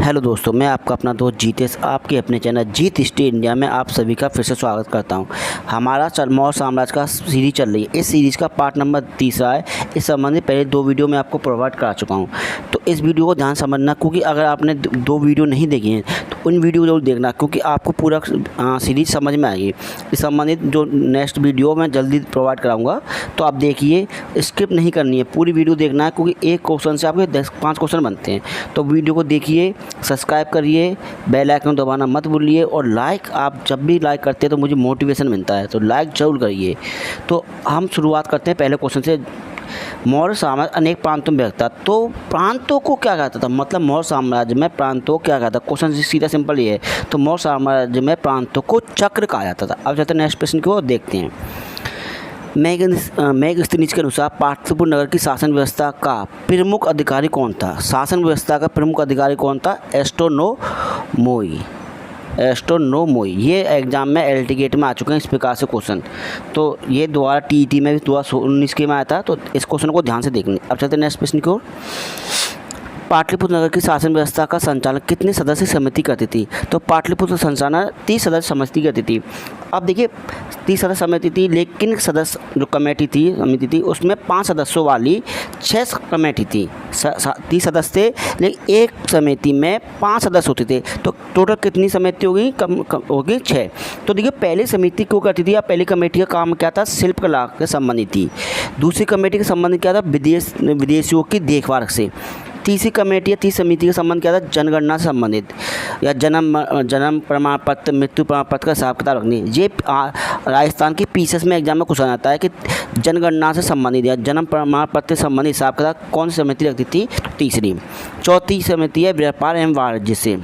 Hello दोस्तों, मैं आपका अपना दोस्त जीतेश आपके अपने चैनल जीत हिस्ट्री इंडिया में आप सभी का फिर से स्वागत करता हूं। हमारा मौर्य साम्राज्य का सीरीज चल रही है। इस सीरीज़ का पार्ट नंबर 3 है। इस संबंधित पहले 2 वीडियो मैं आपको प्रोवाइड करा चुका हूं, तो इस वीडियो को ध्यान समझना, क्योंकि अगर आपने 2 वीडियो नहीं देखी हैं तो उन वीडियो को जरूर देखना, क्योंकि आपको पूरा सीरीज समझ में आएगी। इस संबंधित जो नेक्स्ट वीडियो मैं जल्दी प्रोवाइड कराऊँगा, तो आप देखिए, स्किप नहीं करनी है, पूरी वीडियो देखना है, क्योंकि एक क्वेश्चन से आपके 5 क्वेश्चन बनते हैं। तो वीडियो को देखिए, सब्सक्राइब करिए, बेल आइकन दबाना मत भूलिए, और लाइक, आप जब भी लाइक करते हैं तो मुझे मोटिवेशन मिलता है, तो लाइक जरूर करिए। तो हम शुरुआत करते हैं पहले क्वेश्चन से। मौर्य साम्राज्य अनेक प्रांतों में विभक्त था, तो प्रांतों को क्या कहता था, मतलब मौर्य साम्राज्य में प्रांतों को क्या कहता था। क्वेश्चन सीधा सिंपल ये है। तो मौर्य साम्राज्य में प्रांतों को चक्र कहा जाता था। अब चलते हैं नेक्स्ट प्रश्न को देखते हैं। मेगस्थनीज के अनुसार पाटलिपुत्र नगर की शासन व्यवस्था का प्रमुख अधिकारी कौन था। शासन व्यवस्था का प्रमुख अधिकारी कौन था? एस्ट्रोनोमोई। ये एग्जाम में एल टी गेट में आ चुके हैं इस प्रकार से क्वेश्चन। तो ये दोबारा टीईटी में भी 2019 के में आया था, तो इस क्वेश्चन को ध्यान से देखना। अब चलते हैं नेक्स्ट प्रश्न की ओर। पाटलिपुत्र नगर की शासन व्यवस्था का संचालन कितने सदस्य समिति करती थी? तो पाटलिपुत्र संचालन 30 सदस्य समिति करती थी। अब देखिए, 30 सदस्य समिति थी, लेकिन सदस्य जो कमेटी थी, समिति थी, उसमें 5 सदस्यों वाली 6 कमेटी थी। 30 सदस्य थे, लेकिन एक समिति में 5 सदस्य होते थे। तो टोटल कितनी समिति होगी? होगी 6। तो देखिए, पहली समिति क्यों करती थी, या पहली कमेटी का काम क्या था? शिल्पकला के संबंधित थी। दूसरी कमेटी का संबंध क्या था? विदेशियों की देखभाल से। तीसरी कमेटी या तीसरी समिति का संबंध क्या था? जनगणना से संबंधित, या जन्म प्रमाण पत्र, मृत्यु प्रमाण पत्र का हिसाब किताब रखनी। ये राजस्थान के पीसीएस में एग्जाम में क्वेश्चन आता है कि जनगणना से संबंधित या जन्म प्रमाण पत्र से संबंधित हिसाब किताब कौन सी समिति रखती थी? तीसरी। चौथी समिति है व्यापार एवं वाणिज्य से।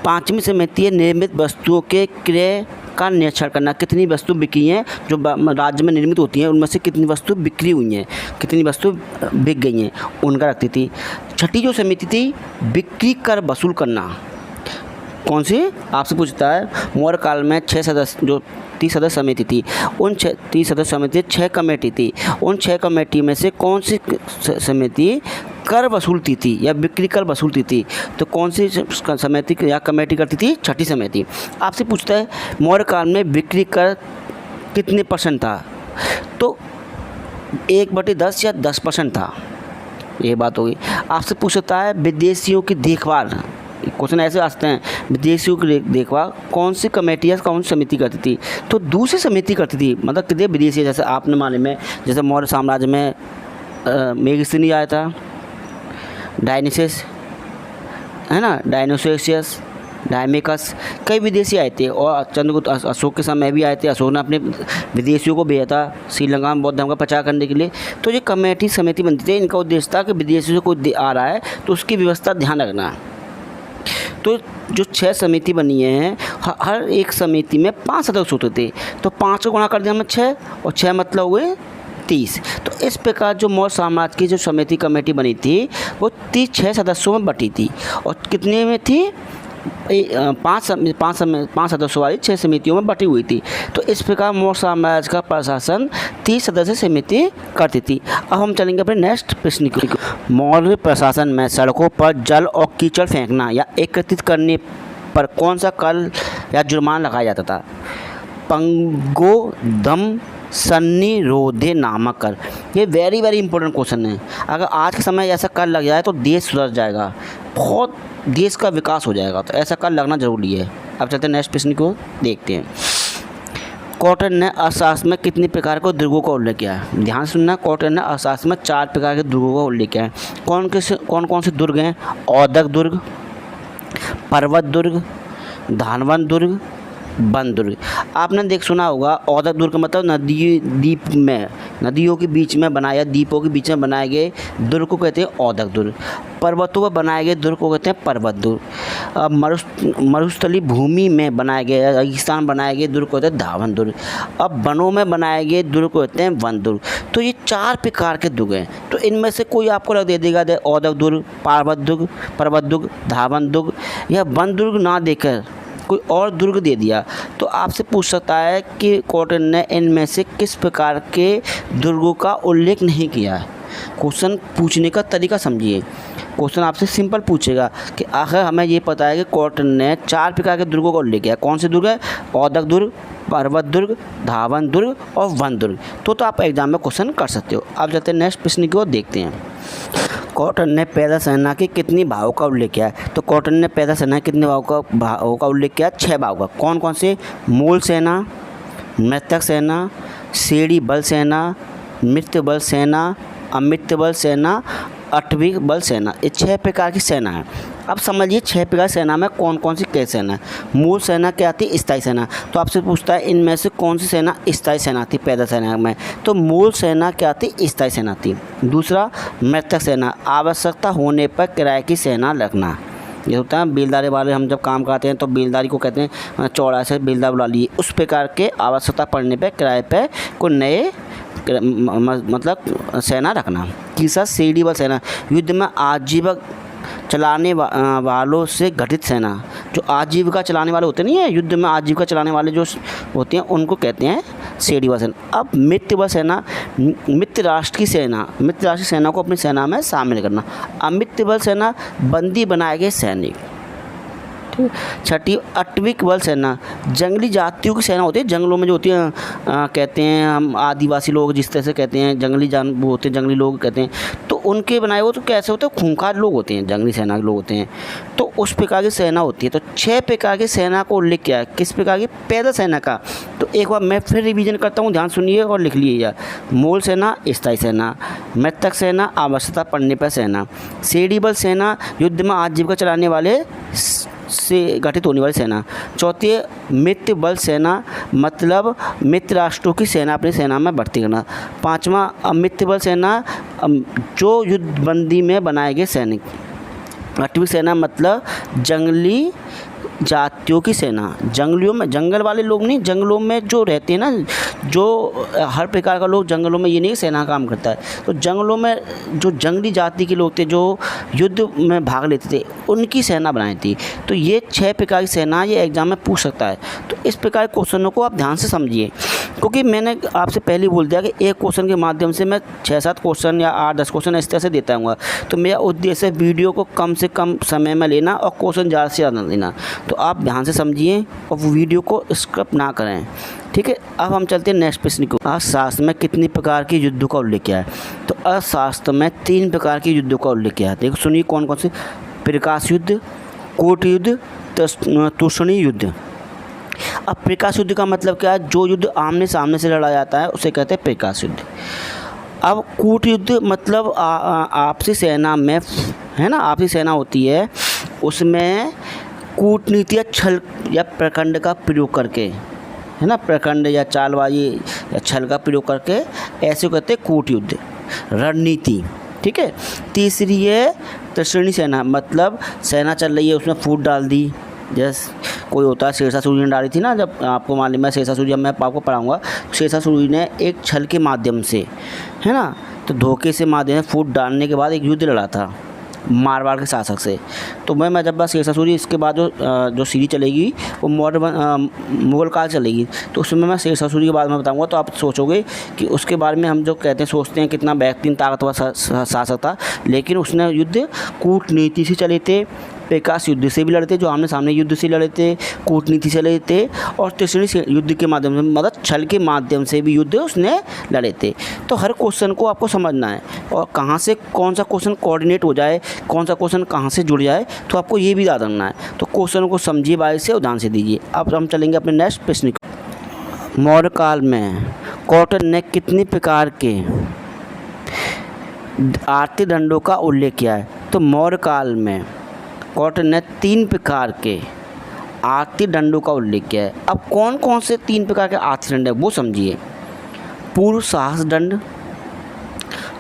5वीं समिति है निर्मित वस्तुओं के क्रय का निरीक्षण करना। कितनी वस्तु बिकी हैं जो राज्य में निर्मित होती हैं, उनमें से कितनी वस्तु बिक्री हुई हैं, कितनी वस्तु बिक गई हैं, उनका रखती थी। छठी जो समिति थी, बिक्री कर वसूल करना। कौन सी? आपसे पूछता है। मौर्य काल में 6 सदस्य जो 30 सदस्य समिति थी, उन 30 सदस्य समिति 6 कमेटी थी। उन 6 कमेटी में से कौन सी समिति कर वसूलती थी या बिक्री कर वसूलती थी? तो कौन सी समिति या कमेटी करती थी? छठी समिति। आपसे पूछता है मौर्य काल में बिक्री कर कितने % था? तो 1/10 या 10% था। ये बात होगी। आपसे पूछता है विदेशियों की देखभाल। क्वेश्चन ऐसे आते हैं, विदेशियों की देखभाल कौन सी कमेटी या कौन सी समिति करती थी? तो दूसरी समिति करती थी। मतलब कितने विदेशी, जैसे आपने माने में, जैसे मौर्य साम्राज्य में मेगस्थनी आया था, डायनिसियस है ना, डायनोसोरस, डायमेकस, कई विदेशी आए थे। और चंद्रगुप्त अशोक के समय भी आए थे। अशोक ने अपने विदेशियों को भेजा था श्रीलंका में बौद्ध धर्म का प्रचार करने के लिए। तो ये कमेटी समिति बनती थी। इनका उद्देश्य था कि विदेशियों से कोई आ रहा है तो उसकी व्यवस्था ध्यान रखना। तो जो 6 समिति बनी हैं, हर एक समिति में 5 सदस्य होते थे। तो 5 को गुणा कर दिया हमने 6, और 6 मतलब हुए 30। तो इस प्रकार जो मौर्य साम्राज्य की जो समिति कमेटी बनी थी, वो 6 सदस्यों में बटी थी। और कितने में थी? 5 सदस्यों वाली 6 समितियों में बटी हुई थी। तो इस प्रकार मौर्य साम्राज्य का प्रशासन 30 सदस्य समिति करती थी। अब हम चलेंगे अपने नेक्स्ट प्रश्न की। मौर्य प्रशासन में सड़कों पर जल और कीचड़ फेंकना या एकत्रित करने पर कौन सा कर या जुर्माना लगाया जाता था? पंगोदम सन्निरोधे नामक कर। ये वेरी इंपॉर्टेंट क्वेश्चन है। अगर आज के समय ऐसा कर लग जाए तो देश सुधर जाएगा, बहुत देश का विकास हो जाएगा। तो ऐसा कर लगना जरूरी है। अब चलते हैं नेक्स्ट प्रश्न को देखते हैं। कॉटन ने अर्थशास्त्र में कितने प्रकार के दुर्गों का उल्लेख किया है? ध्यान सुनना, कॉटन ने अर्थशास्त्र में 4 प्रकार के दुर्गों का उल्लेख किया है। कौन से दुर्ग हैं? औदक दुर्ग, पर्वत दुर्ग, धानवन दुर्ग, वन दुर्ग। आपने सुना होगा, औदक दुर्ग का मतलब नदियों के बीच में बनाया, द्वीपों के बीच में बनाए गए दुर्ग को कहते हैं औदक दुर्ग। पर्वतों पर बनाए गए दुर्ग को कहते हैं पर्वत दुर्ग। मरुस्थली भूमि में बनाए गए, रेगिस्तान बनाए गए दुर्ग को कहते हैं धावन दुर्ग। अब वनों में बनाए गए दुर्ग को कहते हैं वन दुर्ग। तो ये 4 प्रकार के दुर्ग हैं। तो इनमें से कोई आपको लग दे देगा औदक दुर्ग, पर्वत दुर्ग, धावन दुर्ग या वन दुर्ग ना देकर कोई और दुर्ग दे दिया, तो आपसे पूछ सकता है कि कॉटन ने इनमें से किस प्रकार के दुर्गों का उल्लेख नहीं किया है। क्वेश्चन पूछने का तरीका समझिए। क्वेश्चन आपसे सिंपल पूछेगा कि आखिर हमें ये पता है कि कॉटन ने 4 प्रकार के दुर्गों का उल्लेख किया। कौन से दुर्ग है? औदक दुर्ग, पर्वत दुर्ग, धावन दुर्ग और वन दुर्ग। तो आप एग्जाम में क्वेश्चन कर सकते हो। अब जाते हैं नेक्स्ट प्रश्न की ओर, देखते हैं। कॉटन ने पैदल सेना की कितनी भावों का उल्लेख किया है? तो कॉटन ने पैदल सेना के कितने भावों का उल्लेख किया? 6 भावों का। कौन कौन से? मूल सेना, मृतक सेना, सीढ़ी बल सेना, मृत्यु बल सेना, अमृत बल सेना, अटविक बल सेना। ये 6 प्रकार की सेना है। अब समझिए 6 प्रकार की सेना में कौन कौन सी क्या सेना है। मूल सेना क्या आती है? स्थायी सेना। तो आपसे पूछता है इनमें से कौन सी सेना स्थायी सेना आती है पैदल सेना में? तो मूल सेना क्या आती है? स्थायी सेना आती। दूसरा, मृतक सेना, आवश्यकता होने पर किराए की सेना रखना। ये होता है बेलदारी वाले, हम जब काम करते हैं तो बेलदारी को कहते हैं चौड़ा से बेलदार बुला लिए, उस प्रकार के आवश्यकता पड़ने पर किराए पर कोई नए मतलब सेना रखना। तीसरा, सीढ़ी बल सेना, युद्ध में आजीवन चलाने वालों से गठित सेना। जो आजीविका चलाने वाले होते नहीं है, युद्ध में आजीविका चलाने वाले जो होते हैं उनको कहते हैं सीढ़ी बल सेना। अब मित्र बल सेना, मित्र राष्ट्र की सेना, मित्र राष्ट्र की सेना को अपनी सेना में शामिल करना। अमित्र बल सेना, बंदी बनाए गए सैनिक। ठीक। छठी, अटविक बल सेना, जंगली जातियों की सेना होती है, जंगलों में जो होती है कहते हैं हम आदिवासी लोग जिस तरह से कहते हैं, जंगली वो होते हैं, जंगली लोग कहते हैं, तो उनके बनाए हुए तो कैसे होते हैं? खूंखार लोग होते हैं, जंगली सेना के लोग होते हैं, तो उस प्रकार की सेना होती है। तो 6 प्रकार की सेना को उल्लेख किया है। किस प्रकार की? पैदल सेना का। तो एक बार मैं फिर रिवीजन करता हूँ, ध्यान सुनिए और लिख लीजिएगा। मूल सेना, स्थायी सेना, मृतक सेना, आवश्यकता पड़ने पर सेना, सीढ़ी बल सेना, युद्ध में आजीविका चलाने वाले से गठित होने वाली सेना। चौथी, मित्र बल सेना, मतलब मित्र राष्ट्रों की सेना अपनी सेना में भर्ती करना। 5वां, अमित्र बल सेना, जो युद्धबंदी में बनाए गए सैनिक। 8वीं सेना, मतलब जंगली जातियों की सेना, जंगलियों में, जंगल वाले लोग नहीं, जंगलों में जो रहते हैं ना, जो हर प्रकार का लोग जंगलों में, ये नहीं सेना काम करता है, तो जंगलों में जो जंगली जाति के लोग थे जो युद्ध में भाग लेते थे उनकी सेना बनाई थी। तो ये 6 प्रकार की सेना ये एग्जाम में पूछ सकता है। तो इस प्रकार के क्वेश्चनों को आप ध्यान से समझिए, क्योंकि मैंने आपसे पहले बोल दिया कि एक क्वेश्चन के माध्यम से मैं 6-7 क्वेश्चन या 8-10 क्वेश्चन इस तरह से देता हूँ। तो मेरा उद्देश्य है वीडियो को कम से कम समय में लेना और क्वेश्चन ज़्यादा से ज़्यादा लेना। तो आप ध्यान से समझिए और वीडियो को स्किप ना करें, ठीक है। अब हम चलते हैं नेक्स्ट प्रश्न को। अर्थशास्त्र में कितनी प्रकार के युद्धों का उल्लेख किया है? तो अर्थशास्त्र में 3 प्रकार के युद्धों का उल्लेख किया है। देखो सुनिए कौन कौन से। प्रकाश युद्ध, कूट युद्ध, तूषणीय युद्ध। अब प्रकाश युद्ध का मतलब क्या है? जो युद्ध आमने सामने से लड़ा जाता है उसे कहते हैं प्रकाश युद्ध। अब कूट युद्ध मतलब आपसी सेना में, है ना, आपसी सेना होती है, उसमें कूटनीति या छल या प्रखंड का प्रयोग करके, है ना, प्रखंड या चालबाजी या छल का प्रयोग करके, ऐसे कहते हैं कूट युद्ध। रणनीति, ठीक है। तीसरी है तृष्णी सेना, मतलब सेना चल रही है उसमें फूट डाल दी, जैसे कोई होता है शेरशाह सूरी ने डाली थी ना, जब आपको मालूम है शेरशाह सूरी, जब मैं आपको पढ़ाऊँगा, शेरशाह सूरी ने एक छल के माध्यम से, है ना, तो धोखे से माध्यम से फूट डालने के बाद एक युद्ध लड़ा था मारवाड़ के शासक से। तो मैं जब बात शेरशाह सूरी, इसके बाद जो सीरीज चलेगी वो मुग़ल काल चलेगी, तो उसमें मैं शेरशाह सूरी के बारे में बताऊंगा। तो आप सोचोगे कि उसके बारे में हम जो कहते हैं सोचते हैं कितना बेहतरीन ताकतवर शासक था, लेकिन उसने युद्ध कूटनीति से चले थे, प्रकाश युद्ध से भी लड़े थे, जो आमने सामने युद्ध से लड़े थे, कूटनीति से लड़े थे, और तृष्णी से युद्ध के माध्यम से, मतलब छल के माध्यम से भी युद्ध उसने लड़े थे। तो हर क्वेश्चन को आपको समझना है और कहाँ से कौन सा क्वेश्चन कोऑर्डिनेट हो जाए, कौन सा क्वेश्चन कहाँ से जुड़ जाए, तो आपको ये भी याद रखना है। तो क्वेश्चन को समझिए बारीक से और ध्यान से दीजिए। अब हम चलेंगे अपने नेक्स्ट प्रश्न को। मौर्य काल में कॉटन ने कितनी प्रकार के आर्थिक दंडों का उल्लेख किया है? तो मौर्य काल में कॉटन ने 3 प्रकार के आर्थिक दंडों का उल्लेख किया है। अब कौन कौन से 3 प्रकार के आर्थिक दंड है वो समझिए। पूर्व साहस दंड,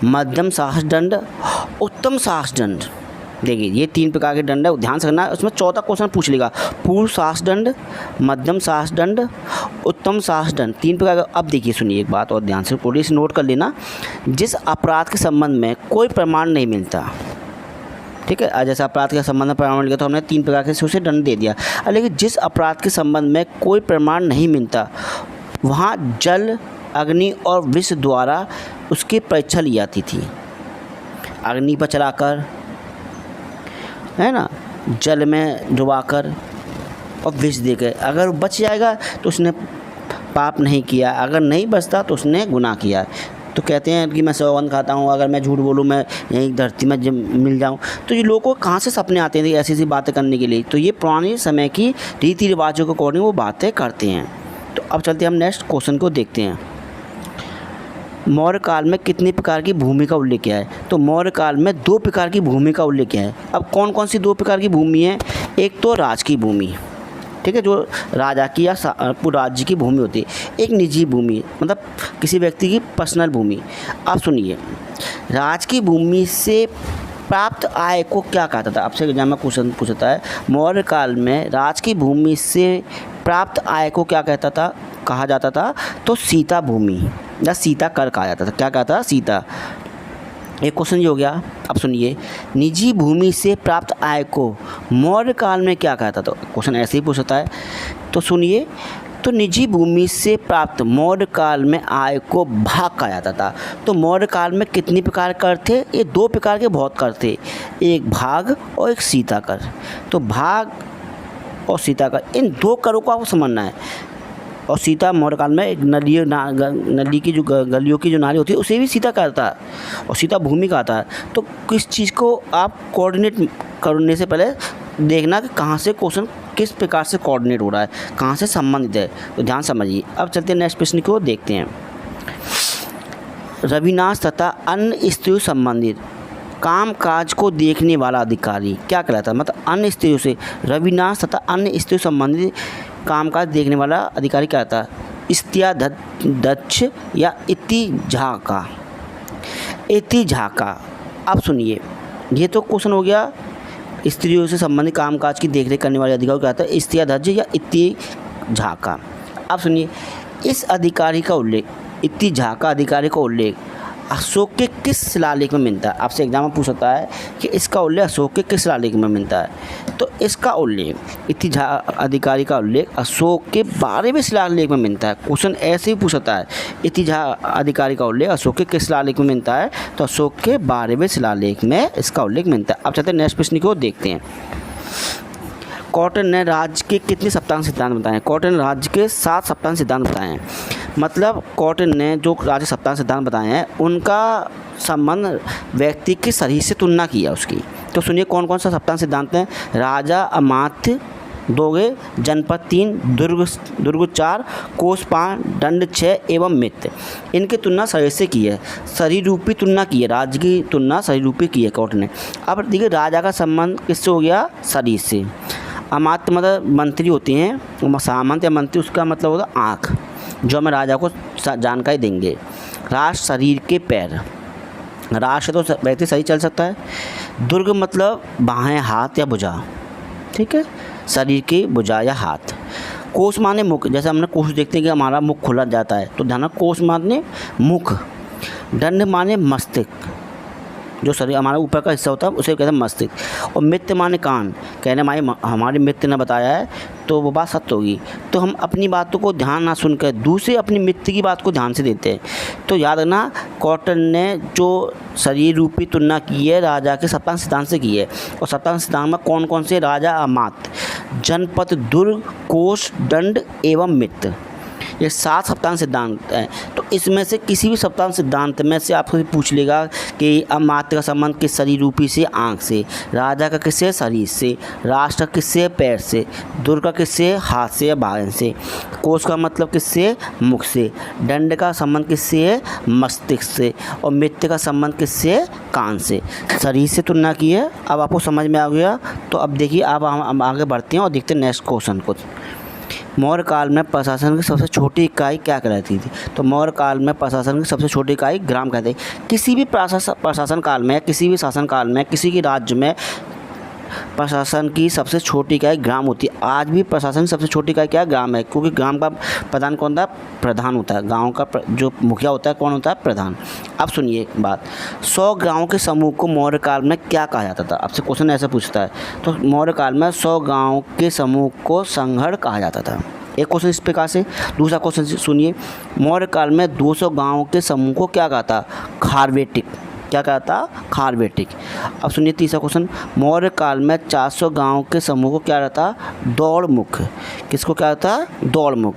मध्यम साहस दंड, उत्तम साहस दंड। देखिए ये 3 प्रकार के दंड है, ध्यान से करना। उसमें 14 क्वेश्चन पूछ लेगा। पूर्व साहस दंड, मध्यम साहस दंड, उत्तम साहस दंड, 3 प्रकार का। अब देखिए सुनिए एक बात और ध्यान से पुलिस नोट कर लेना। जिस अपराध के संबंध में कोई प्रमाण नहीं मिलता, ठीक है, जैसे अपराध के संबंध में प्रमाण मिल गया तो हमने 3 प्रकार के उसे दंड दे दिया। लेकिन जिस अपराध के संबंध में कोई प्रमाण नहीं मिलता वहाँ जल, अग्नि और विष द्वारा उसकी परीक्षा ली जाती थी। अग्नि पर चलाकर, है ना, जल में डुबाकर और विष देकर। अगर बच जाएगा तो उसने पाप नहीं किया, अगर नहीं बचता तो उसने गुनाह किया। तो कहते हैं कि मैं सौगंध खाता हूँ, अगर मैं झूठ बोलूँ मैं यहीं धरती में जब मिल जाऊँ। तो ये लोगों को कहाँ से सपने आते हैं ऐसी ऐसी बातें करने के लिए? तो ये पुराने समय की रीति रिवाजों के अकॉर्डिंग वो बातें करते हैं। तो अब चलते हैं हम नेक्स्ट क्वेश्चन को देखते हैं। मौर्य काल में कितने प्रकार की भूमि का उल्लेख किया है? तो मौर्य काल में 2 प्रकार की भूमि का उल्लेख किया है। अब कौन कौन सी 2 प्रकार की भूमि है? एक तो राज की भूमि, ठीक है, जो राजा की या पूरे राज्य की भूमि होती है। एक निजी भूमि, मतलब किसी व्यक्ति की पर्सनल भूमि। आप सुनिए, राज की भूमि से प्राप्त आय को क्या कहता था? आपसे एग्जाम में क्वेश्चन पूछता है, मौर्य काल में राज की भूमि से प्राप्त आय को क्या कहता था, कहा जाता था? तो सीता भूमि या सीता कर कहा जाता था। क्या कहता था? सीता। एक क्वेश्चन ये हो गया। अब सुनिए, निजी भूमि से प्राप्त आय को मौर्य काल में क्या कहता था? क्वेश्चन ऐसे ही पूछता है। तो सुनिए, तो निजी भूमि से प्राप्त मौर्य काल में आय को भाग कहा जाता था। तो मौर्य काल में कितने प्रकार कर थे? ये 2 प्रकार के बहुत कर थे, एक भाग और एक सीता कर। तो भाग और सीता कर, इन 2 करों को आपको समझना है। और सीता मौर्य काल में एक नली की जो गलियों की जो नाली होती है उसे भी सीता कहता है और सीता भूमि कहता है। तो किस चीज़ को आप कोऑर्डिनेट करने से पहले देखना कि कहाँ से क्वेश्चन किस प्रकार से कोऑर्डिनेट हो रहा है, कहाँ से संबंधित है, तो ध्यान समझिए। अब चलते हैं नेक्स्ट प्रश्न को देखते हैं। रविनाश तथा अन्य स्त्रियों संबंधित कामकाज को देखने वाला अधिकारी क्या कहलाता है? मतलब अन्य स्त्रियों से रविनाश तथा अन्य स्त्रियों संबंधित कामकाज देखने वाला अधिकारी क्या था? इत्यादक्ष या इतिझाका। इतिझाका। अब सुनिए, ये तो क्वेश्चन हो गया स्त्रियों से संबंधित कामकाज की देखरेख करने वाले अधिकारी क्या था? इत्यादक्ष या इतिझाका। अब सुनिए, इस अधिकारी का उल्लेख, इतिझाका अधिकारी का उल्लेख अशोक के किस शिलालेख में मिलता है? आपसे एग्जाम में पूछ सकता है कि इसका उल्लेख अशोक के किस शिलालेख में मिलता है? तो इसका उल्लेख, इतिझा अधिकारी का उल्लेख अशोक के 12वें शिलालेख में मिलता है। क्वेश्चन ऐसे ही पूछ सकता है, इतिझा अधिकारी का उल्लेख अशोक के किस शिलालेख में मिलता है? तो अशोक के 12वें शिलालेख में इसका उल्लेख मिलता है। अब चलते हैं नेक्स्ट प्रश्न को देखते हैं। कॉटन ने राज्य के कितने सप्तांग सिद्धांत बताए हैं? कॉटन ने राज्य के 7 सप्तांग सिद्धांत बताए हैं। मतलब कॉटन ने जो राज्य सप्तांग सिद्धांत बताए हैं उनका संबंध व्यक्ति के शरीर से तुलना किया उसकी। तो सुनिए कौन कौन सा सप्तांग सिद्धांत है? राजा, अमात्य 2, जनपद 3, दुर्ग 4, कोष 5, दंड 6 एवं मित्र। इनकी तुलना शरीर से की है, शरीर रूपी तुलना की है, राज्य की तुलना शरीर रूपी की है कॉटन ने। अब देखिए, राजा का संबंध किससे हो गया? शरीर से। अमात्य मतलब मंत्री होते हैं, सामंत या मंत्री उसका मतलब होता है आँख, जो हमें राजा को जानकारी देंगे। राष्ट्र शरीर के पैर, राष्ट्र तो व्यक्ति सही चल सकता है। दुर्ग मतलब बाहें, हाथ या भुजा, ठीक है, शरीर की भुजा या हाथ। कोष माने मुख, जैसे हमने कोष देखते हैं कि हमारा मुख खुला जाता है, तो ध्यान, कोष माने मुख। दंड माने मस्तिष्क, जो शरीर हमारा ऊपर का हिस्सा होता है उसे कहते हैं मस्तिष्क। और मित्र माने कान, कहने हमारे मित्र ने बताया है तो वो बात सत्य होगी। तो हम अपनी बातों को ध्यान ना सुनकर दूसरे अपने मित्र की बात को ध्यान से देते हैं। तो याद रखना, कॉटन ने जो शरीर रूपी तुलना की है राजा के सप्तांग सिद्धांत से की है। और सप्तांग सिद्धांत में कौन कौन से? राजा, अमात्य, जनपद, दुर्ग, कोष, दंड एवं मित्र, ये 7 सप्तांग सिद्धांत हैं। तो इसमें से किसी भी सप्तांग सिद्धांत में से आपको पूछ लेगा कि अमात्य का संबंध किस शरीर रूपी से? आँख से। राजा का किससे? शरीर से। राष्ट्र का किससे? पैर से। दुर्ग का किससे? हाथ से या बाहन से। कोष का मतलब किससे? मुख से। दंड का संबंध किससे है? मस्तिष्क से। और मित्र का संबंध किससे? कान से। शरीर से तुलना की है। अब आपको समझ में आ गया। तो अब देखिए, अब हम आगे बढ़ते हैं और देखते हैं नेक्स्ट क्वेश्चन को। मौर्य काल में प्रशासन की सबसे छोटी इकाई क्या कहलाती थी? तो मौर्य काल में प्रशासन की सबसे छोटी इकाई ग्राम कहते हैं। किसी भी प्रशासन काल में, किसी भी शासन काल में, किसी के राज्य में प्रशासन की सबसे छोटी इकाई ग्राम होती है। आज भी प्रशासन की सबसे छोटी इकाई क्या? ग्राम है, क्योंकि ग्राम का प्रधान कौन होता है? प्रधान होता है। गांव का जो मुखिया होता है कौन होता है? प्रधान। अब सुनिए एक बात, 100 गाँव के समूह को मौर्य काल में क्या कहा जाता था? आपसे क्वेश्चन ऐसा पूछता है। तो मौर्य काल में 100 गाँव के समूह को संघड़ कहा जाता था। एक क्वेश्चन इस प्रकार से। दूसरा क्वेश्चन सुनिए, मौर्य काल में 200 गाँव के समूह को क्या कहा था? खारवेटिक। क्या कहता, खारवेटिक। अब सुनिए तीसरा क्वेश्चन, मौर्य काल में 400 गांव के समूह को क्या रहता, दौड़मुख। किसको क्या रहता, दौड़मुख।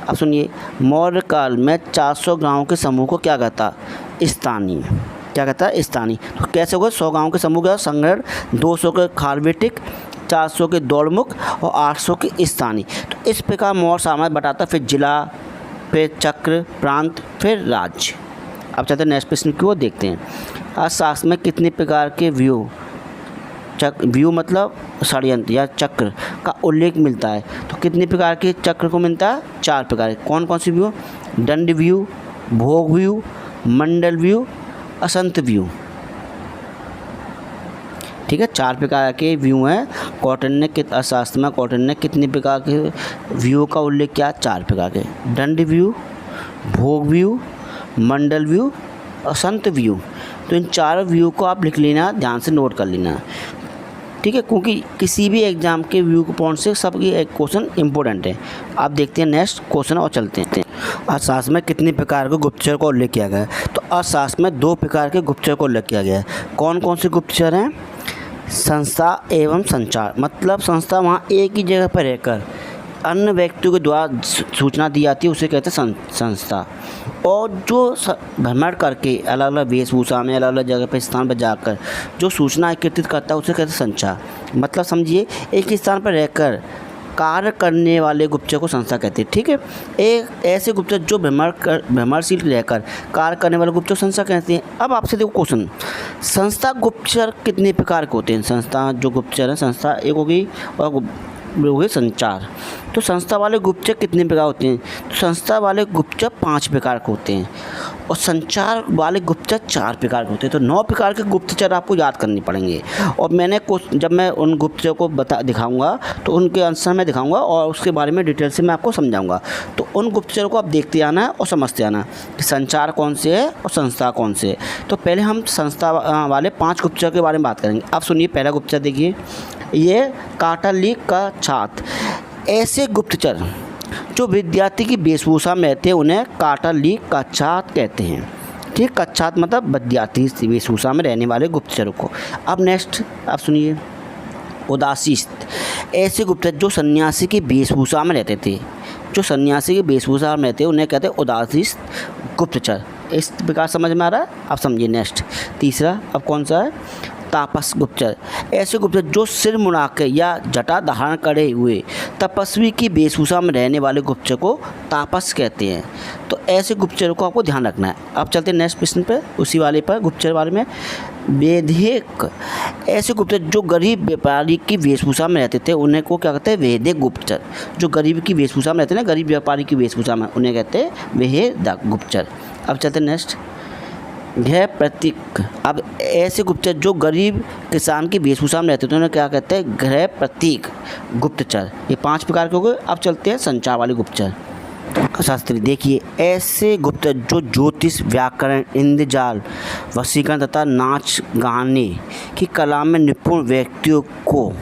अब सुनिए, मौर्य काल में 400 गांव के समूह को क्या कहता, स्थानीय। क्या कहता है, स्थानीय। तो कैसे होगा, 100 गांव के समूह का संग्रहण, 200 के खारवेटिक, 400 के दौड़मुख और 800 के स्थानीय। तो इस प्रकार मौर्य साम्राज्य बताता, फिर जिला, फिर चक्र, प्रांत, फिर राज्य। अब चलते हैं नेक्स्ट प्रश्न की ओर, देखते हैं। अर्थशास्त्र में कितने प्रकार के व्यू मतलब षड्यंत्र या चक्र का उल्लेख मिलता है? तो कितने प्रकार के चक्र को मिलता है, 4 प्रकार। कौन कौन से व्यू, दंड व्यू, भोग व्यू, मंडल व्यू, असंत व्यू। ठीक है, 4 प्रकार के व्यू हैं। कॉटन ने अर्थशास्त्र में कॉटन ने कितने प्रकार के व्यू का उल्लेख किया, 4 प्रकार के, दंड व्यू, भोग व्यू, मंडल व्यू, असंत व्यू। तो इन 4 व्यू को आप लिख लेना, ध्यान से नोट कर लेना। ठीक है, क्योंकि किसी भी एग्जाम के व्यू पॉइंट से सबकी एक क्वेश्चन इंपॉर्टेंट है। आप देखते हैं नेक्स्ट क्वेश्चन और चलते हैं। अर्थशास्त्र में कितने प्रकार के गुप्तचर का उल्लेख किया गया है? तो अर्थशास्त्र में 2 प्रकार के गुप्तचर का उल्लेख किया गया है। कौन कौन से गुप्तचर हैं? संस्था एवं संचार, मतलब संस्था वहाँ एक ही जगह पर रहकर अन्य व्यक्तियों के द्वारा सूचना दी जाती है, उसे कहते हैं संस्था। और जो भ्रमण करके अलग अलग वेशभूषा में अलग अलग जगह पर स्थान पर जाकर जो सूचना एकत्रित करता है, उसे कहते हैं संचार। मतलब समझिए, एक ही स्थान पर रहकर कार्य करने वाले गुप्तचर को संस्था कहते हैं। ठीक है, एक ऐसे गुप्तचर जो भ्रमणशील रहकर कार्य करने वाले गुप्तचर संस्था कहते हैं। अब आपसे देखो क्वेश्चन, संस्था गुप्तचर कितने प्रकार के होते हैं? संस्था जो गुप्तचर है, संस्था एक होगी और हो गए संचार। तो संस्था वाले गुप्तचर कितने प्रकार होते हैं? तो संस्था वाले गुप्तचर 5 प्रकार के होते हैं और संचार वाले गुप्तचर 4 प्रकार के होते हैं। तो 9 प्रकार के गुप्तचर आपको याद करने पड़ेंगे। और मैंने जब मैं उन गुप्तचर को दिखाऊंगा तो उनके आंसर मैं दिखाऊंगा और उसके बारे में डिटेल से मैं आपको समझाऊंगा। तो उन गुप्तचरों को आप देखते आना है और समझते आना कि संचार कौन से है और संस्था कौन से है। तो पहले हम संस्था वाले 5 गुप्तचर के बारे में बात करेंगे। अब सुनिए, पहला गुप्तचर देखिए, ये काटालीक का छात्र। ऐसे गुप्तचर जो विद्यार्थी की वेशभूषा में रहते हैं उन्हें काटालीक का छात्र कहते हैं। ठीक, कच्छात मतलब विद्यार्थी वेशभूषा में रहने वाले गुप्तचरों को। अब नेक्स्ट आप सुनिए, उदासीस्त। ऐसे गुप्तचर जो सन्यासी की वेशभूषा में रहते थे, जो सन्यासी की वेशभूषा में रहते हैं उन्हें कहते हैं उदासीस्त गुप्तचर। इस प्रकार समझ में आ रहा है? आप समझिए नेक्स्ट। तीसरा अब कौन सा है? तापस गुप्तचर। ऐसे गुप्तचर जो सिर मुड़ाकर या जटा धारण करे हुए तपस्वी की वेशभूषा में रहने वाले गुप्तचर को तापस कहते हैं। तो ऐसे गुप्तचरों को आपको ध्यान रखना है। अब चलते हैं नेक्स्ट प्रश्न पे, उसी वाले पर, गुप्तचर वाले में। वैदिक। ऐसे गुप्तचर जो गरीब व्यापारी की वेशभूषा में रहते थे उन्हें को क्या कहते हैं? वैदिक गुप्तचर। जो गरीब की वेशभूषा में रहते हैं ना, गरीब व्यापारी की वेशभूषा में, उन्हें कहते हैं वैदिक गुप्तचर। अब चलते हैं नेक्स्ट, गृह प्रतीक। अब ऐसे गुप्तचर जो गरीब किसान की वेशभूषा में रहते थे उन्हें क्या कहते हैं? गृह प्रतीक गुप्तचर। ये 5 प्रकार के हो गए। अब चलते हैं संचार वाले गुप्तचर। शास्त्री देखिए, ऐसे गुप्तचर जो ज्योतिष, व्याकरण, इंद्रजाल, वशीकरण तथा नाच गाने की कला में निपुण व्यक्तियों को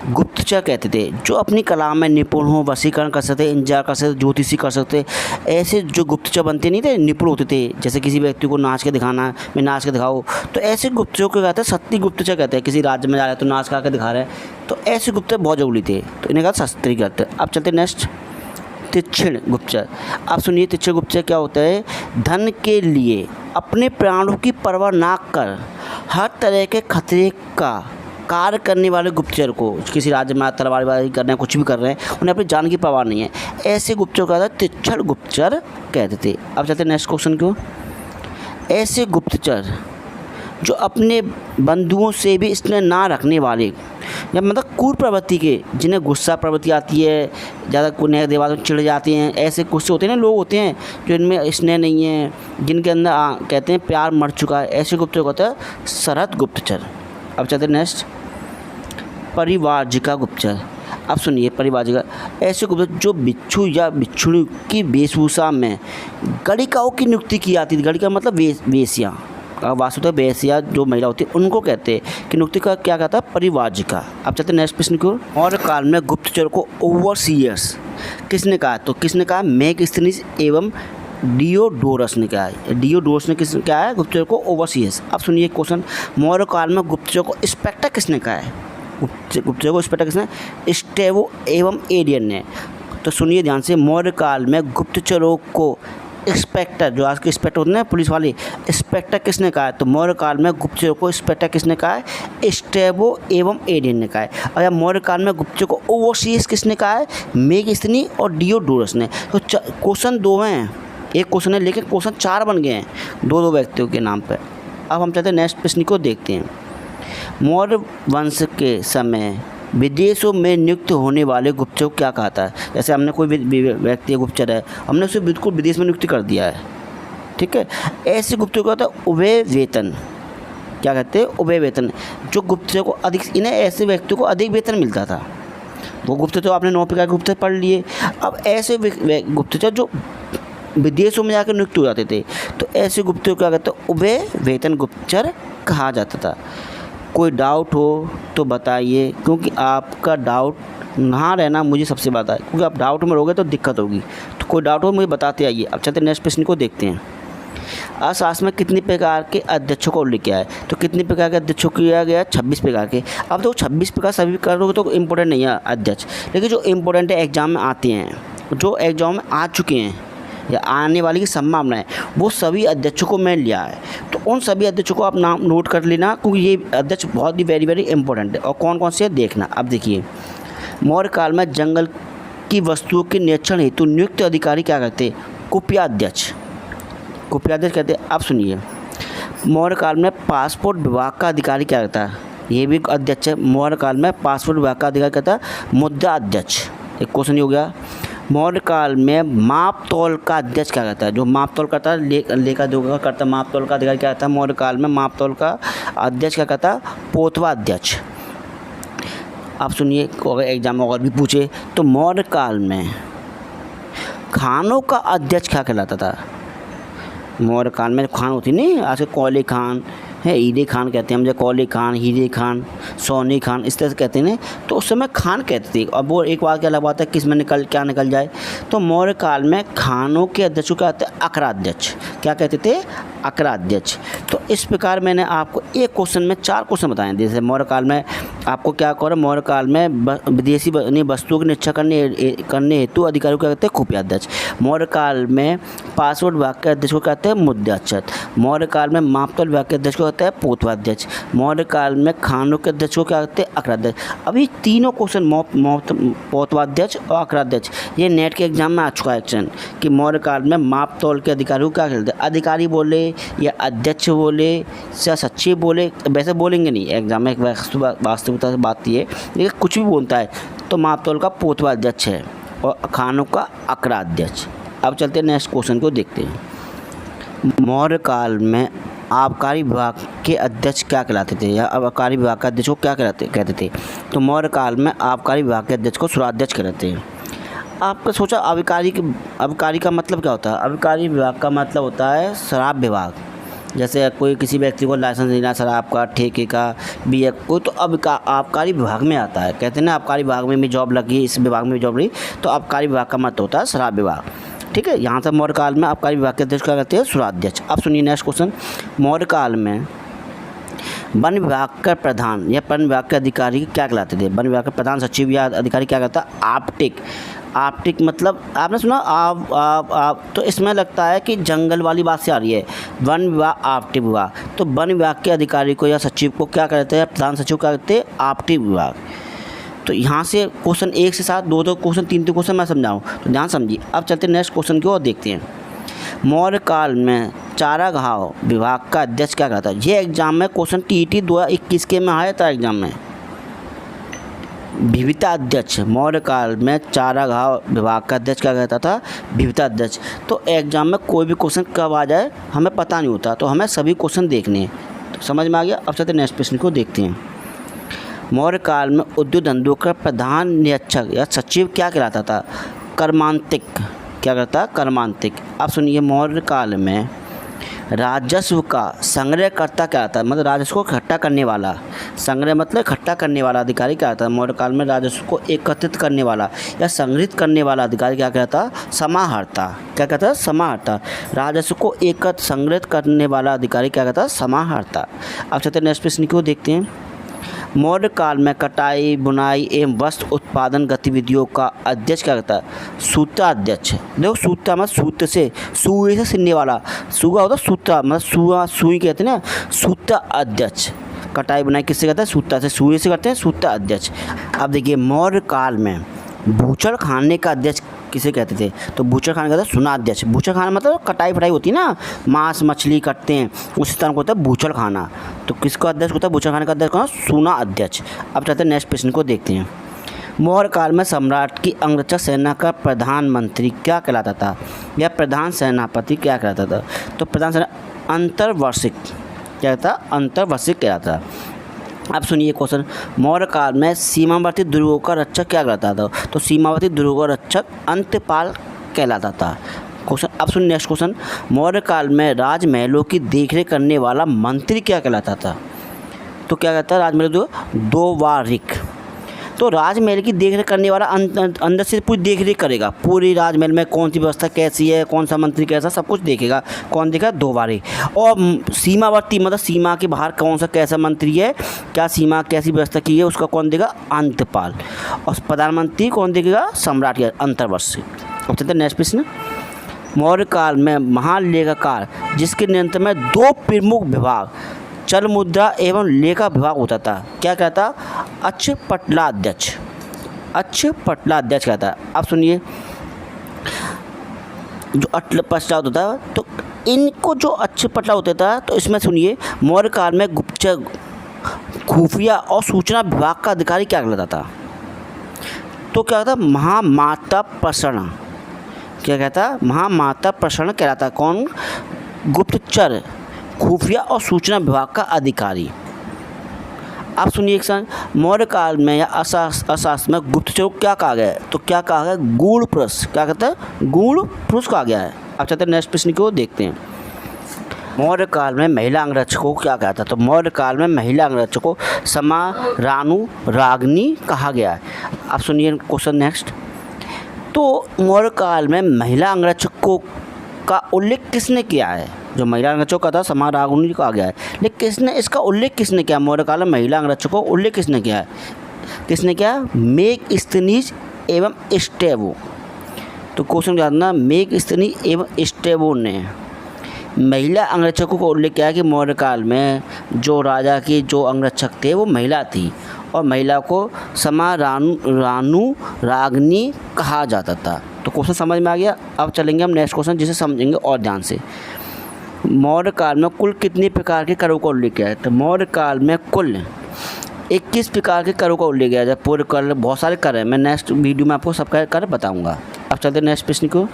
गुप्तचर कहते थे। जो अपनी कला में निपुण हो, वशीकरण कर सकते, इंतजार कर सकते, ज्योतिषी कर सकते, ऐसे जो गुप्तचर बनते नहीं थे, निपुण होते थे। जैसे किसी व्यक्ति को नाच के दिखाना है, मैं नाच के दिखाऊँ, तो ऐसे गुप्तचरों को कहते हैं शस्त्री गुप्तचर कहते हैं। किसी राज्य में जा रहे हैं तो नाच के दिखा रहे हैं, तो ऐसे गुप्तचर बहुत जरूरी थे, तो इन्हें कहा शस्त्री कहते हैं। अब चलते नेक्स्ट, तीक्ष्ण गुप्तचर। आप सुनिए, तीक्ष्ण गुप्तचर क्या होता है? धन के लिए अपने प्राणों की परवाह ना कर हर तरह के खतरे का कार्य करने वाले गुप्तचर को, किसी राज्य में तलवारबाजी कर रहे हैं, कुछ भी कर रहे हैं, उन्हें अपनी जान की परवाह नहीं है, ऐसे गुप्तचर को तीक्ष्ण गुप्तचर कहते थे। अब चलते हैं नेक्स्ट क्वेश्चन को। ऐसे गुप्तचर जो अपने बंधुओं से भी स्नेह ना रखने वाले, या मतलब क्रूर प्रवृत्ति के, जिन्हें गुस्सा प्रवृत्ति आती है, ज़्यादा कुछ देवाल में चिढ़ जाते हैं, ऐसे कुछ होते हैं ना, लोग होते हैं जो इनमें स्नेह नहीं है, जिनके अंदर कहते हैं प्यार मर चुका है, ऐसे गुप्तचर को होता है सरहद गुप्तचर। अब चलते हैं नेक्स्ट, परिवाजिका गुप्तचर। अब सुनिए, परिवाजिका ऐसे गुप्तचर जो बिच्छू या बिच्छुणी की वेशभूषा में गणिकाओं की नियुक्ति की जाती थी। गणिका मतलब वेश्या, वास्तुतः वेश्या जो महिला होती है उनको कहते हैं कि नियुक्ति का क्या कहता है? परिवाजिका। अब चलते हैं नेक्स्ट प्रश्न की ओर। और काल में गुप्तचर को ओवरसीयर्स किसने कहा? तो किसने कहा? मेगस्थनीज एवं डियोडोरस ने क्या है, डियोडोरस ने किस क्या है गुप्तचर को ओवरसीज। अब सुनिए क्वेश्चन, मौर्य काल में गुप्तचर को इंस्पेक्टर किसने कहा है, गुप्तचर को इंस्पेक्टर किसने, स्टेवो एवं एडियन ने। तो सुनिए ध्यान से, मौर्य काल में गुप्तचरों को इंस्पेक्टर, जो आज के इंस्पेक्टर होते हैं पुलिस वाले, इंस्पेक्टर किसने कहा है, तो मौर्य काल में गुप्तचरों को इंस्पेक्टर किसने कहा है, स्टेबो एवं एडियन ने कहा है। और मौर्य काल में गुप्तचर को ओवरसीज किसने कहा है, मेगस्थनी और डियोडोरस ने। तो क्वेश्चन 2 हैं, एक क्वेश्चन है लेकिन क्वेश्चन 4 बन गए हैं 2 व्यक्तियों के नाम पर। अब हम चाहते हैं नेक्स्ट प्रश्न को देखते हैं। मौर्य वंश के समय विदेशों में नियुक्त होने वाले गुप्तचर को क्या कहा था। जैसे हमने कोई व्यक्ति गुप्तचर है, हमने उसे बिल्कुल विदेश में नियुक्त कर दिया है, ठीक है, ऐसे गुप्तचर को कहता है उभय वेतन। क्या कहते हैं, उभय वेतन। जो गुप्तचर को अधिक, इन्हें ऐसे व्यक्तियों को अधिक वेतन मिलता था। वो गुप्तचर तो आपने 9 प्रकार के गुप्तचर पढ़ लिए। अब ऐसे गुप्तचर जो विदेशों में जाकर नियुक्त हो जाते थे, तो ऐसे गुप्तचर को क्या कहते हैं, उभय वेतन गुप्तचर कहा जाता था। कोई डाउट हो तो बताइए, क्योंकि आपका डाउट ना रहना मुझे सबसे बात है, क्योंकि आप डाउट में रहोगे तो दिक्कत होगी। तो कोई डाउट हो मुझे बताते आइए। अब चलते नेक्स्ट प्रश्न को देखते हैं। अर्थशास्त्र में कितने प्रकार के अध्यक्षों का उल्लेख किया है, तो कितने प्रकार के अध्यक्षों किया गया, 26 प्रकार के। अब तो 26 प्रकार सभी करोगे तो इम्पोर्टेंट नहीं है अध्यक्ष, लेकिन जो इम्पोर्टेंट है एग्जाम में आते हैं, जो एग्जाम में आ चुके हैं या आने वाली की संभावना है, वो सभी अध्यक्षों को मैं लिया है। तो उन सभी अध्यक्षों को आप नाम नोट कर लेना, क्योंकि ये अध्यक्ष बहुत ही वेरी इंपॉर्टेंट है। और कौन कौन से देखना। अब देखिए, मौर्य काल में जंगल की वस्तुओं के निरीक्षण हेतु नियुक्त अधिकारी क्या करते, कुप्याध्यक्ष, कुप्याध्यक्ष कहते हैं। अब सुनिए, मौर्य काल में पासपोर्ट विभाग का अधिकारी क्या करता है, ये भी अध्यक्ष है। मौर्य काल में पासपोर्ट विभाग का अधिकारी कहता है मुद्रा अध्यक्ष। एक क्वेश्चन हो गया। मौर्य काल में माप तौल का अध्यक्ष क्या कहता है, जो माप तौल करता है, लेखा जोखा करता है, माप तौल का अधिकारी क्या कहता है, मौर्य काल में माप तौल का अध्यक्ष क्या कहता है, पोतवा अध्यक्ष। आप सुनिए, अगर एग्जाम में और भी पूछे तो मौर्य काल में खानों का अध्यक्ष क्या कहलाता था। मौर्य काल में खान होती नहीं, आज के कोले खान है, ईदे खान कहते हैं हम, जब कोले खान, हीरे खान, सोने खान, इस तरह से कहते हैं। तो उस समय खान कहते थे। अब वो एक बात क्या अलग बात है किस में क्या निकल जाए। तो मौर्य काल में खानों के अध्यक्षों क्या कहते हैं, अकराध्यक्ष। क्या कहते थे, अकराध्यक्ष। तो इस प्रकार मैंने आपको एक क्वेश्चन में 4 क्वेश्चन बताए। जैसे मौर्य काल में आपको क्या करो, मौर्य काल में विदेशी वस्तुओं की निरीक्षण करने हेतु अधिकारियों को क्या कहते हैं, कुप्याध्यक्ष। मौर्य काल में पासपोर्ट विभाग के अध्यक्ष को कहते हैं मुद्राध्यक्ष। मौर्य काल में मापतौल विभाग के अध्यक्ष को कहते हैं पोतवाध्यक्ष। मौर्य काल में खानों के अध्यक्ष को क्या कहते हैं, अकराध्यक्ष। अभी तीनों क्वेश्चन पोतवाध्यक्ष और अकराध्यक्ष, ये नेट के एग्जाम में आ चुका है क्वेश्चन कि मौर्य काल में मापतौल के अधिकारियों को क्या कहते हैं, अधिकारी बोले या अध्यक्ष बोले या सचिव बोले, वैसे बोलेंगे नहीं एग्जाम में, वास्तविकता से बात ये, लेकिन कुछ भी बोलता है तो मापतौल का पोतवाध्यक्ष है और खानों का अकराध्यक्ष। अब चलते हैं नेक्स्ट क्वेश्चन को देखते हैं। मौर्य काल में आबकारी विभाग के अध्यक्ष क्या कहलाते थे, या आबकारी विभाग का अध्यक्ष को क्या कहते थे। तो मौर्य काल में आबकारी विभाग के अध्यक्ष को सुराध्यक्ष कहते हैं। आपका सोचा आबकारी का मतलब क्या होता है। आबकारी विभाग का मतलब होता है शराब विभाग। जैसे कोई किसी व्यक्ति को लाइसेंस देना शराब का, ठेके का, बीए कोई, तो आबकारी विभाग में आता है। कहते हैं ना आबकारी विभाग में भी जॉब लगी, इस विभाग में भी जॉब लगी, तो आबकारी विभाग का मतलब होता है शराब विभाग। ठीक है, यहाँ से मौर्य काल में आबकारी विभाग के अध्यक्ष क्या कहते हैं, सुराध्यक्ष। अब सुनिए नेक्स्ट क्वेश्चन। मौर्य काल में वन विभाग का प्रधान या वन विभाग के अधिकारी क्या कहलाते थे। वन विभाग का प्रधान सचिव या अधिकारी क्या कहता है, आप्टिक। आप्टिक मतलब आपने सुना आप, तो इसमें लगता है कि जंगल वाली बात से आ रही है। वन विभाग, आप्टिक विभाग। तो वन विभाग के अधिकारी को या सचिव को क्या कहते हैं, प्रधान सचिव क्या कहते हैं, आप्टिक विभाग। तो यहाँ से क्वेश्चन 1 से 7 2 क्वेश्चन 3 क्वेश्चन मैं समझाऊँ, तो ध्यान समझिए। अब चलते नेक्स्ट क्वेश्चन की ओर देखते हैं। मौर्य काल में चारागाह विभाग का अध्यक्ष क्या कहता है। ये एग्जाम में क्वेश्चन TET 2021 के में आया था एग्जाम में। विविता अध्यक्ष। मौर्य काल में चारागाह विभाग का अध्यक्ष क्या कहता था, विविता अध्यक्ष। तो एग्जाम में कोई भी क्वेश्चन कब आ जाए हमें पता नहीं होता, तो हमें सभी क्वेश्चन देखने हैं। तो समझ में आ गया। अब चलते नेक्स्ट प्रश्न को देखते हैं। मौर्य काल में उद्योग धंधों का प्रधान निरीक्षक या सचिव क्या कहलाता था, कर्मांतिक। क्या कहता है, कर्मांतिक। अब सुनिए, मौर्य काल में राजस्व का संग्रहकर्ता क्या आता है, मतलब राजस्व को इकट्ठा करने वाला, संग्रह मतलब इकट्ठा करने वाला अधिकारी क्या आता है, मौर्य काल में राजस्व को एकत्रित करने वाला या संग्रहित करने वाला अधिकारी क्या कहता, समाहर्ता। क्या कहता है, समाहर्ता। राजस्व को एकत्र संग्रहित करने वाला अधिकारी क्या कहता है, समाहर्ता। अब चलते हैं नेक्स्ट प्रश्न को देखते हैं। मौर्य काल में कटाई, बुनाई एवं वस्त्र उत्पादन गतिविधियों का अध्यक्ष क्या कहता है, सूत्राध्यक्ष। देखो सूत्रा मतलब सूत्र से, सुई से सिलने वाला, सुगा होता है सूत्रा, मतलब सुआ सुई कहते हैं ना, सूत्रा अध्यक्ष। कटाई बुनाई किससे करता है, सूत्रा से, सुई से करते हैं, सूत्रा अध्यक्ष। अब देखिए मौर्य काल में बूचड़ खाने का अध्यक्ष किसे कहते थे, तो बूचड़ खाने का था सुनाध्यक्ष। बूचड़ खाना मतलब कटाई फटाई होती है ना, मांस मछली काटते हैं, उसी तरह को होता है बूचड़ खाना। तो किसका अध्यक्ष होता है, बूचड़ खाने का अध्यक्ष कौन, सुना अध्यक्ष। अब चलते हैं नेक्स्ट प्रश्न को देखते हैं। मौर्य काल में सम्राट की अंगरक्षक सेना का प्रधानमंत्री क्या कहलाता था, या प्रधान सेनापति क्या कहलाता था, तो प्रधान सेना अंतर्वर्षिक क्या था, अंतर्वर्षिक कहलाता था। अब सुनिए क्वेश्चन, मौर्य काल में सीमावर्ती दुर्गों का रक्षक क्या कहलाता था, तो सीमावर्ती दुर्गों का रक्षक अंतपाल कहलाता था। क्वेश्चन अब सुनिए नेक्स्ट क्वेश्चन, मौर्य काल में राजमहलों की देखरेख करने वाला मंत्री क्या कहलाता था, तो क्या कहता है, राजमहल दोवारिक। तो राजमहल की देखरेख करने वाला अंदर से पूरी देखरेख करेगा, पूरी राजमहल में कौन सी व्यवस्था कैसी है, कौन सा मंत्री कैसा, सब कुछ देखेगा। कौन देखेगा, दोवारी। और सीमावर्ती मतलब सीमा के बाहर कौन सा कैसा मंत्री है, क्या सीमा कैसी व्यवस्था की है, उसका कौन देगा, अंतपाल। और प्रधानमंत्री कौन देखेगा, सम्राट के अंतर्वर्षी। अब चलते हैं नेक्स्ट प्रश्न। मौर्य काल में महालेखाकार जिसके नियंत्रण में दो प्रमुख विभाग चल मुद्रा एवं लेखा विभाग होता था, क्या कहता, अक्षपटलाध्यक्ष। अक्षपटलाध्यक्ष कहता है। अब सुनिए जो अक्षपटला होता था, तो इनको जो अक्षपटला होता था, तो इसमें सुनिए मौर्य काल में गुप्तचर, खुफिया और सूचना विभाग का अधिकारी क्या कहलाता था, तो क्या कहता, महामाता प्रसरण। क्या कहता, महामाता प्रसरण कहलाता। कौन, गुप्तचर, खुफिया और सूचना विभाग का अधिकारी। आप सुनिए एक साथ, मौर्य काल में या अशास्त्र में गुप्तचरों को क्या कहा गया है, तो क्या कहा गया, गूढ़ पुरुष। क्या कहता है, गूढ़ पुरुष कहा गया है। अब चलते हैं नेक्स्ट प्रश्न को देखते हैं। मौर्य काल में महिला अंगरक्षकों को क्या कहता है, तो मौर्य काल में महिला अंगरक्षकों को समारानुरागिनी कहा गया है। आप सुनिए क्वेश्चन नेक्स्ट। तो मौर्य काल में महिला अंगरक्षकों का उल्लेख किसने किया है, जो महिला अंगरक्षक का था समारानुरागिनी कहा गया है, लेकिन किसने इसका उल्लेख किसने किया, मौर्य काल में महिला अंगरक्षकों का उल्लेख किसने किया है, किसने किया, मेगस्थनीज एवं स्ट्रैबो। तो क्वेश्चन याद ना, मेगस्थनीज एवं स्ट्रैबो ने महिला अंगरक्षकों को उल्लेख किया कि मौर्य काल में जो राजा के जो अंगरक्षक थे वो महिला थी, और महिला को समारानुरागिनी कहा जाता था। तो क्वेश्चन समझ में आ गया। अब चलेंगे हम नेक्स्ट क्वेश्चन जिसे समझेंगे और ध्यान से। मौर्य काल में कुल कितने प्रकार के करों का उल्लेख किया है, तो मौर्य काल में कुल 21 प्रकार के करों का उल्लेख किया है। पूरे कर बहुत सारे कर हैं, मैं नेक्स्ट वीडियो में आपको सबका कर बताऊंगा। अब चलते हैं नेक्स्ट प्रश्न को।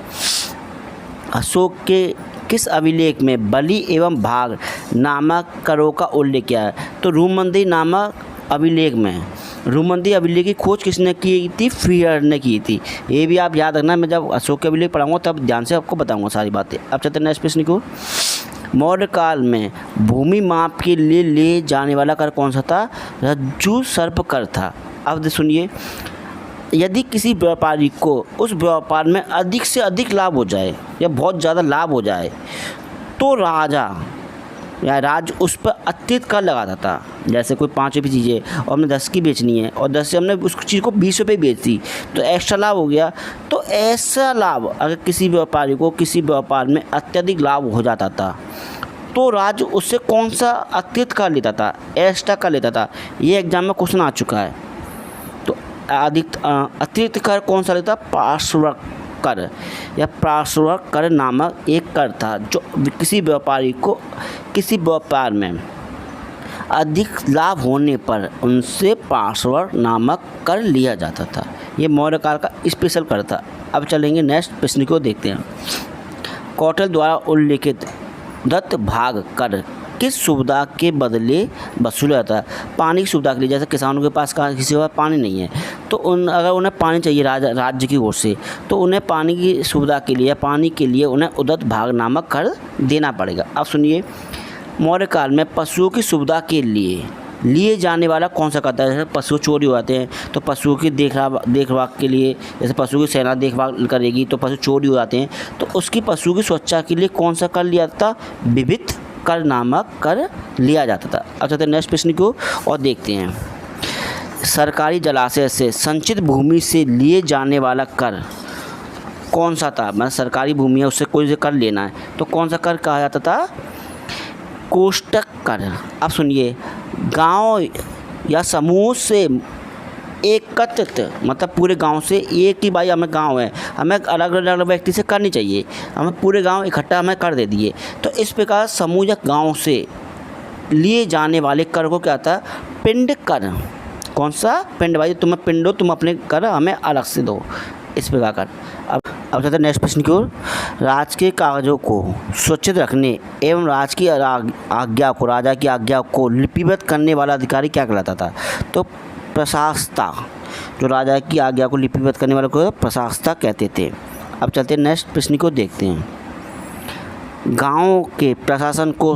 अशोक के किस अभिलेख में बलि एवं भाग नामक करों का उल्लेख किया है, तो रूमंदी नामक अभिलेख में। रूमंदी अभिलेख की खोज किसने की थी, फ्रीयर ने की थी। ये भी आप याद रखना, मैं जब अशोक के अभिलेख पढ़ाऊंगा तब ध्यान से आपको बताऊंगा सारी बातें। अब चलते हैं नेक्स्ट प्रश्न को। मौर्य काल में भूमि माप के लिए ले जाने वाला कर कौन सा था, रज्जु सर्प कर था। अब सुनिए, यदि किसी व्यापारी को उस व्यापार में अधिक से अधिक लाभ हो जाए या बहुत ज़्यादा लाभ हो जाए, तो राजा या राज उस पर अतिरिक्त कर लगाता था। जैसे कोई 5 रुपये चीज़ है और हमने 10 की बेचनी है, और 10 से हमने उस चीज़ को 20 रुपये बेच दी, तो एक्स्ट्रा लाभ हो गया। तो ऐसा लाभ अगर किसी व्यापारी को किसी व्यापार में अत्यधिक लाभ हो जाता था, तो राज उससे कौन सा अतिरिक्त कर लेता था, एक्स्ट्रा कर लेता था। ये एग्जाम में क्वेश्चन आ चुका है। तो अतिरिक्त कर कौन सा लेता, पार्श्वक कर या पार्श्वक कर नामक एक कर था, जो किसी व्यापारी को किसी व्यापार में अधिक लाभ होने पर उनसे पार्श्वक नामक कर लिया जाता था। ये मौर्य काल का स्पेशल कर था। अब चलेंगे नेक्स्ट प्रश्न को देखते हैं। कौटिल्य द्वारा उल्लेखित दत्त भाग कर किस सुविधा के बदले वसूला जाता है, पानी की सुविधा के लिए। जैसे किसानों के पास किसी के पास पानी नहीं है, तो अगर उन्हें पानी चाहिए राज्य की ओर से, तो उन्हें पानी की सुविधा के लिए उन्हें उदत भाग नामक कर देना पड़ेगा। अब सुनिए, मौर्य काल में पशुओं की सुविधा के लिए जाने वाला कौन सा करता है? जैसे पशु चोरी हो जाते हैं तो पशुओं की देखभाल के लिए, जैसे पशु की सेना देखभाल करेगी तो पशु चोरी हो जाते हैं, तो उसकी पशु की सुरक्षा के लिए कौन सा कर लिया जाता? विविध कर नामक कर लिया जाता था। अब चलते नेक्स्ट प्रश्न को और देखते हैं। सरकारी जलाशय से संचित भूमि से लिए जाने वाला कर कौन सा था? मतलब सरकारी भूमि है, उससे कोई कर लेना है तो कौन सा कर कहा जाता था? कोष्टक कर। अब सुनिए, गांव या समूह से एकत्रित, मतलब पूरे गांव से, एक ही भाई हमें गांव है, हमें अलग अलग व्यक्ति से करनी चाहिए, हमें पूरे गांव इकट्ठा हमें कर दे दिए, तो इस प्रकार समूह या गांव से लिए जाने वाले कर को क्या था? पिंड कर। कौन सा? पिंड। भाई तुम्हें पिंड हो, तुम अपने कर हमें अलग से दो, इस प्रकार कर। अब चलते हैं नेक्स्ट प्रश्न की ओर। राज के कागजों को सुरक्षित रखने एवं राज की आज्ञा को, राजा की आज्ञा को लिपिबद्ध करने वाला अधिकारी क्या कहलाता था? तो प्रशासता। जो राजा की आज्ञा को लिपिबद्ध करने वाले को प्रशासता कहते थे। अब चलते हैं नेक्स्ट प्रश्न को देखते हैं। गांव के प्रशासन को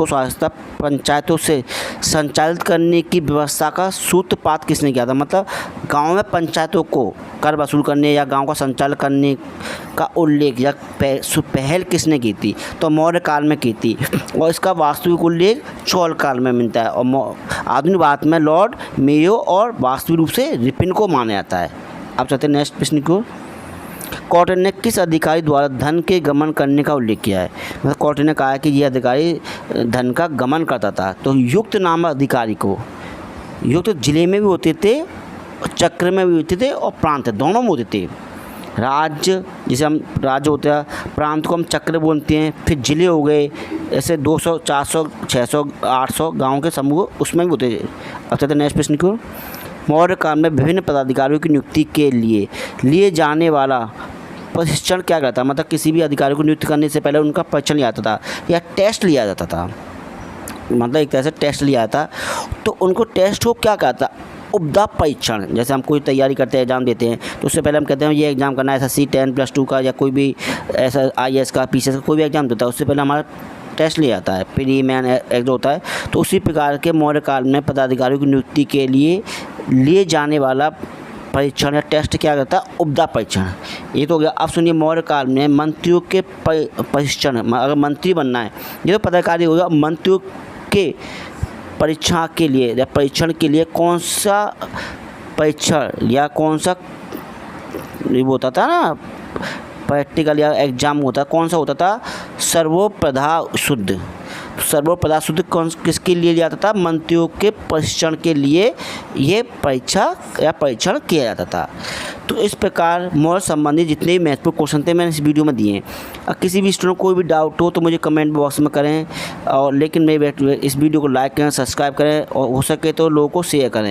स्वायत्तता पंचायतों से संचालित करने की व्यवस्था का सूत्रपात किसने किया था? मतलब गांव में पंचायतों को कर वसूल करने या गांव का संचालन करने का उल्लेख या पहल किसने की थी? तो मौर्य काल में की थी, और इसका वास्तविक उल्लेख चोल काल में मिलता है, और आधुनिक भारत में लॉर्ड मेयो और वास्तविक रूप से रिपिन को माना जाता है। अब चलते हैं नेक्स्ट प्रश्न को। कौटिल्य ने किस अधिकारी द्वारा धन के गमन करने का उल्लेख किया है? मतलब कौटिल्य ने कहा है कि यह अधिकारी धन का गमन करता था। तो युक्त नामक अधिकारी को, युक्त जिले में भी होते थे, चक्र में भी होते थे, और प्रांत दोनों में होते थे। राज्य, जैसे हम राज्य होते हैं, प्रांत को हम चक्र बोलते हैं, फिर जिले हो गए, ऐसे 200, 400, 600, 800 गाँव के समूह उसमें भी होते थे। अब चलते नेक्स्ट प्रश्न को। मौर्य काल में विभिन्न पदाधिकारियों की नियुक्ति के लिए जाने वाला प्रशिक्षण क्या करता? मतलब किसी भी अधिकारी को नियुक्त करने से पहले उनका परीक्षण लिया जाता था या टेस्ट लिया जाता था, मतलब एक तरह से टेस्ट लिया जाता। तो उनको टेस्ट को क्या कहता? उपदा परीक्षण। जैसे हम कोई तैयारी करते हैं, एग्ज़ाम देते हैं, तो उससे पहले हम कहते हैं ये एग्ज़ाम करना है, SSC 10+2 का या कोई भी ऐसा IAS का, PCS का कोई भी एग्ज़ाम देता है, उससे पहले हमारा टेस्ट लिया जाता है, प्री मेन एक होता है। तो उसी प्रकार के मौर्य काल में पदाधिकारियों की नियुक्ति के लिए जाने वाला परीक्षण या टेस्ट क्या करता है? उपदा परीक्षण। ये तो हो गया। अब सुनिए, मौर्य काल में मंत्रियों के परीक्षण, अगर मंत्री बनना है, ये तो पदाधिकारी होगा, मंत्रियों के परीक्षा के लिए या परीक्षण के लिए कौन सा परीक्षण या कौन सा ये होता था ना, प्रैक्टिकल या एग्जाम होता, कौन सा होता था? सर्वोपदा शुद्ध। सर्वोपदा शुद्ध किसके लिए लिया जाता था? मंत्रियों के प्रशिक्षण के लिए ये परीक्षा या परीक्षण किया जाता था। तो इस प्रकार मौर्य संबंधी जितने भी महत्वपूर्ण क्वेश्चन थे मैंने इस वीडियो में दिए हैं। किसी भी स्टूडेंट को कोई भी डाउट हो तो मुझे कमेंट बॉक्स में करें, और लेकिन मेरे इस वीडियो को लाइक करें, सब्सक्राइब करें, और हो सके तो लोगों को शेयर करें।